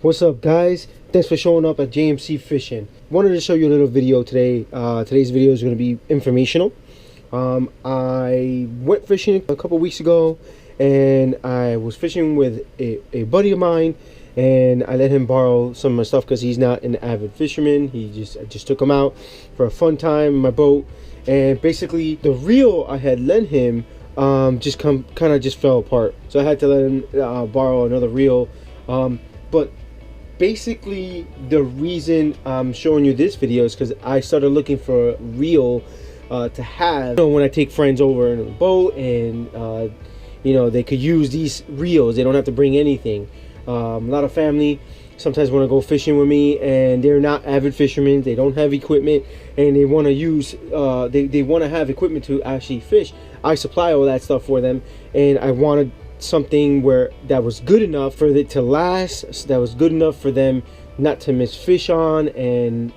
What's up, guys? Thanks for showing up at JMC Fishing. Wanted to show you a little video today. Today's video is going to be informational. I went fishing a couple weeks ago, and I was fishing with a buddy of mine, and I let him borrow some of my stuff because he's not an avid fisherman. I just took him out for a fun time in my boat, and basically the reel I had lent him just kind of fell apart, so I had to let him borrow another reel. But basically the reason I'm showing you this video is because I started looking for a reel to have, when I take friends over in a boat, and they could use these reels. They don't have to bring anything. A lot of family sometimes want to go fishing with me, and they're not avid fishermen. They don't have equipment, and they want to use they want to have equipment to actually fish. I supply all that stuff for them, and I wanted something that was good enough for it to last, that was good enough for them not to miss fish on, and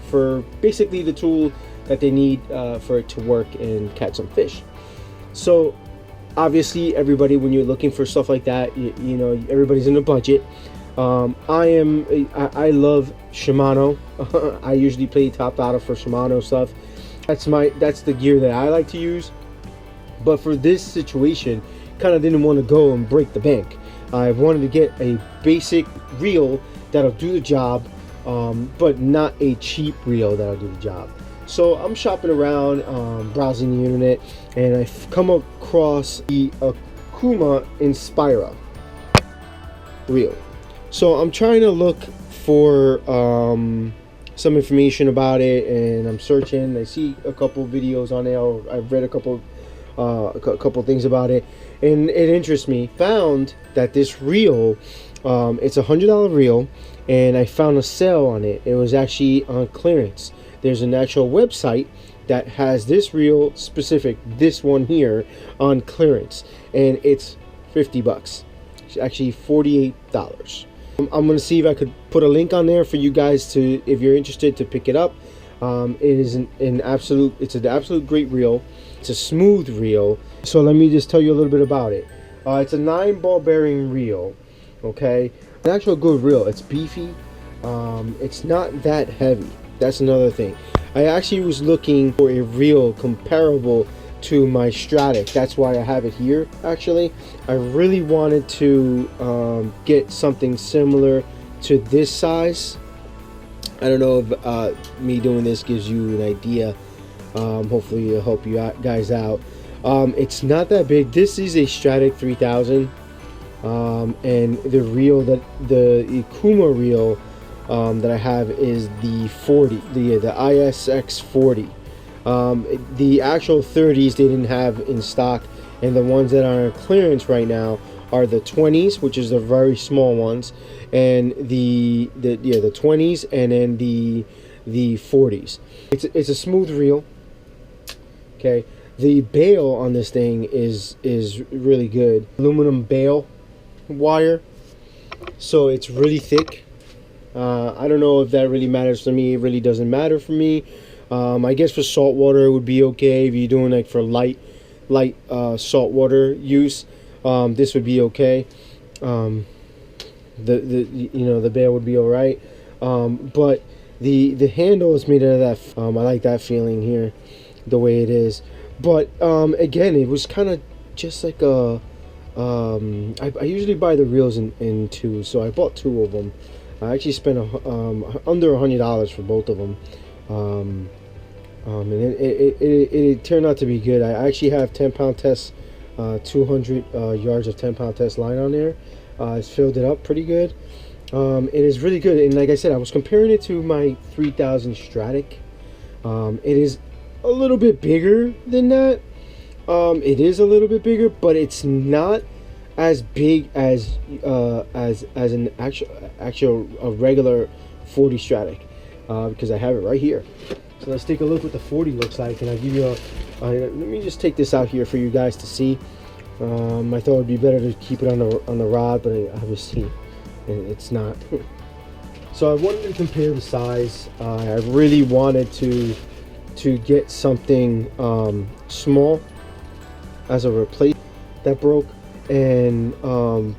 for basically the tool that they need for it to work and catch some fish. So obviously everybody, when you're looking for stuff like that, you know, everybody's in a budget. I love Shimano. I usually play top dollar for Shimano stuff. That's the gear that I like to use. But for this situation, kind of didn't want to go and break the bank. I wanted to get a basic reel that'll do the job, but not a cheap reel that'll do the job. So I'm shopping around, browsing the internet, and I've come across the Okuma InspiraS reel. So I'm trying to look for some information about it, and I'm searching. I see a couple videos on it, or I've read a couple things about it, and it interests me. Found that this reel, it's a $100 reel, and I found a sale on it. It was actually on clearance. There's an actual website that has this reel specific, this one here, on clearance, and it's 50 bucks. It's actually $48. I'm gonna see if I could put a link on there for you guys to, if you're interested, to pick it up. It is an absolute great reel. It's a smooth reel. So let me just tell you a little bit about it. It's a 9 ball bearing reel. Okay, an actual good reel. It's beefy. It's not that heavy. That's another thing. I actually was looking for a reel comparable to my Stradic. That's why I have it here. Actually, I really wanted to get something similar to this size. I don't know if me doing this gives you an idea. Hopefully it'll help you guys out. It's not that big. This is a Stradic 3000, and the reel, the Okuma reel that I have is the 40, the ISX 40. The actual 30s they didn't have in stock, and the ones that are on clearance right now are the 20s, which is the very small ones, and the 20s, and then the 40s. It's a smooth reel. Okay, the bail on this thing is really good. Aluminum bail wire, so it's really thick. I don't know if that really matters to me. It really doesn't matter for me. I guess for saltwater it would be okay. If you're doing like for light saltwater use, this would be okay. The bail would be all right. But the handle is made out of that. I like that feeling here, the way it is. But again, it was kind of just like a. I usually buy the reels in two, so I bought 2 of them. I actually spent under $100 for both of them, and it turned out to be good. I actually have 10-pound test, 200 yards of 10-pound test line on there. It's filled it up pretty good. It is really good, and like I said, I was comparing it to my 3000 Stradic. It is a little bit bigger than that. It is a little bit bigger, but it's not as big as an actual regular 40 Stradic, because I have it right here. So let's take a look what the 40 looks like, and I'll give you let me just take this out here for you guys to see. I thought it would be better to keep it on the rod, but obviously it's not. So I wanted to compare the size. I really wanted to get something small as a replacement that broke, and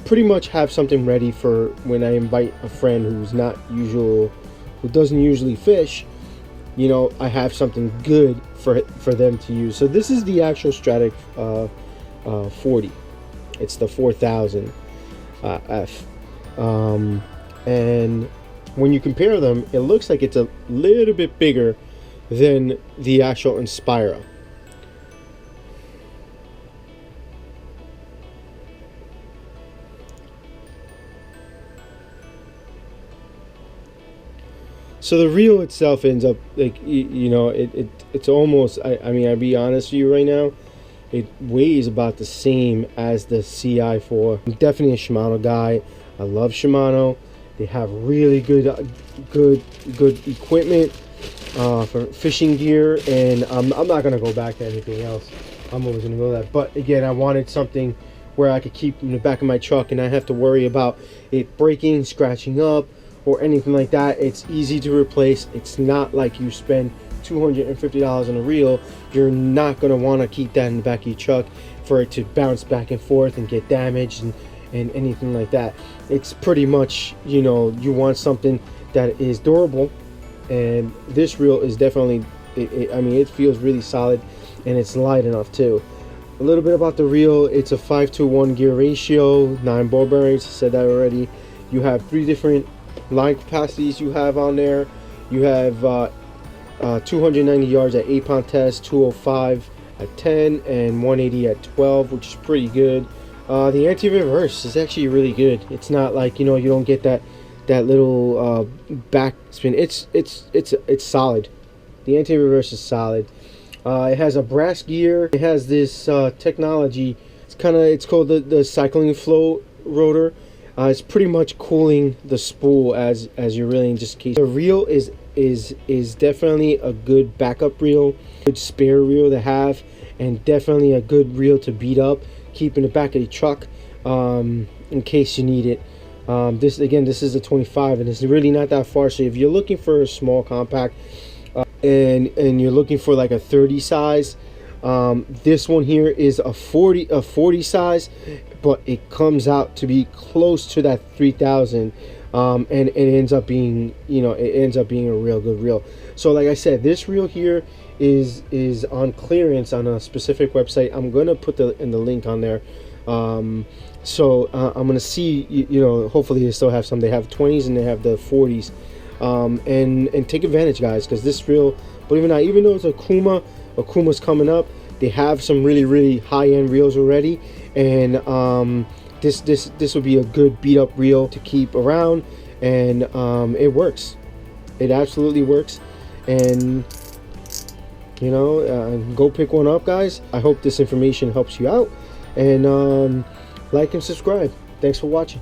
pretty much have something ready for when I invite a friend who doesn't usually fish. You know, I have something good for them to use. So this is the actual Stradic 40. It's the 4000 F, and when you compare them, it looks like it's a little bit bigger than the actual InspiraS. So the reel itself ends up like you know it's almost I mean, I'll be honest with you right now, it weighs about the same as the CI4. I'm definitely a Shimano guy. I love Shimano. They have really good equipment for fishing gear, and I'm not gonna go back to anything else. I'm always gonna go that. But again, I wanted something where I could keep in the back of my truck and not have to worry about it breaking, scratching up, or anything like that. It's easy to replace. It's not like you spend $250 on a reel. You're not going to want to keep that in the back of your truck for it to bounce back and forth and get damaged and anything like that. It's pretty much, you know, you want something that is durable, and this reel is definitely, I mean, it feels really solid, and it's light enough too. A little bit about the reel: it's a 5-to-1 gear ratio, 9 ball bearings. I said that already. You have 3 different line capacities you have on there. You have 290 yards at 8-pound test, 205 at 10, and 180 at 12, which is pretty good. The anti-reverse is actually really good. It's not like, you know, you don't get that little back spin. It's solid. The anti-reverse is solid. It has a brass gear. It has this technology. It's called the cycling flow rotor. It's pretty much cooling the spool as you're reeling, just in case. The reel is definitely a good backup reel, good spare reel to have, and definitely a good reel to beat up, keep in the back of the truck in case you need it. This is a 25, and it's really not that far. So if you're looking for a small compact and you're looking for like a 30 size, this one here is a 40 size, but it comes out to be close to that 3000, and it ends up being, you know, it ends up being a real good reel. So like I said, this reel here is on clearance on a specific website. I'm gonna put the link on there. So I'm gonna see, you know, hopefully they still have some. They have 20s and they have the 40s, and take advantage, guys, because this reel, believe it or not, even though it's Okuma's coming up, they have some really high-end reels already, and this would be a good beat up reel to keep around, and it works. It absolutely works, and you know, go pick one up, guys. I hope this information helps you out, and like and subscribe. Thanks for watching.